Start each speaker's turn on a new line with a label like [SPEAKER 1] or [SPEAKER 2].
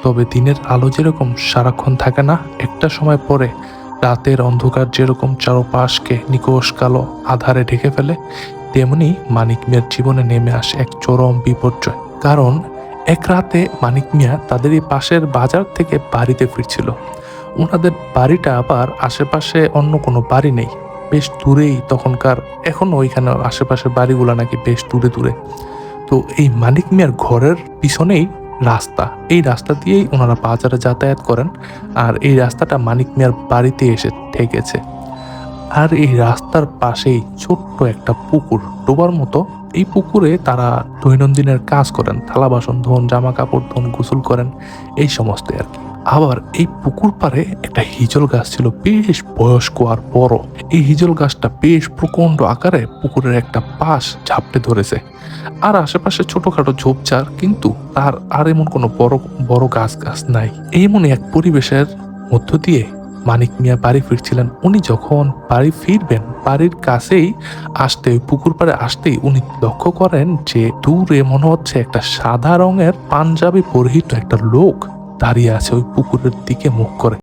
[SPEAKER 1] তবে দিনের আলো যেরকম সারাক্ষণ থাকে না, একটা সময় পরে রাতের অন্ধকার যেরকম চারপাশকে নিকষ কালো আধারে ঢেকে ফেলে, তেমনি মানিক মিয়ার জীবনে নেমে আসে এক চরম বিপর্যয়। কারণ এক রাতে মানিক মিয়া তাদের এই পাশের বাজার থেকে বাড়িতে ফিরছিল। ওনাদের বাড়িটা আবার আশেপাশে অন্য কোনো বাড়ি নেই, বেশ দূরেই তখনকার, এখনো ওইখানে আশেপাশের বাড়িগুলো নাকি বেশ দূরে দূরে। তো এই মানিক মিয়ার ঘরের পিছনেই রাস্তা, এই রাস্তা দিয়েই ওনারা বাজারে যাতায়াত করেন। আর এই রাস্তাটা মানিক মিয়ার বাড়িতে এসে ঠেকেছে। আর এই রাস্তার পাশেই ছোট্ট একটা পুকুর, ডোবার মতো। এই পুকুরে তারা দৈনন্দিনের কাজ করেন, থালা বাসন ধোন, জামা কাপড় ধোন, গোসল করেন, এই সমস্ত আর কি। আবার এই পুকুর পাড়ে একটা হিজল গাছ ছিল, বেশ বয়স্ক আর বড়। এই হিজল গাছটা বেশ প্রকাণ্ড আকারে পুকুরের একটা পাশ ঝাপটে ধরেছে। আর আশেপাশে ছোটখাটো ঝোপঝাড়, কিন্তু তার আর এমন কোনো বড় বড় গাছ গাছ নাই। এমনই এক পরিবেশের মধ্য দিয়ে মানিক মিয়া বাড়ি ফিরছিলেন। উনি যখন বাড়ি ফিরবেন, বাড়ির কাছেই আসতে, ওই পুকুর পাড়ে আসতেই উনি লক্ষ্য করেন যে দূরে মনে হচ্ছে একটা সাদা রঙের পাঞ্জাবি পরিহিত একটা লোক দাঁড়িয়ে আছে ওই পুকুরের দিকে মুখ করে।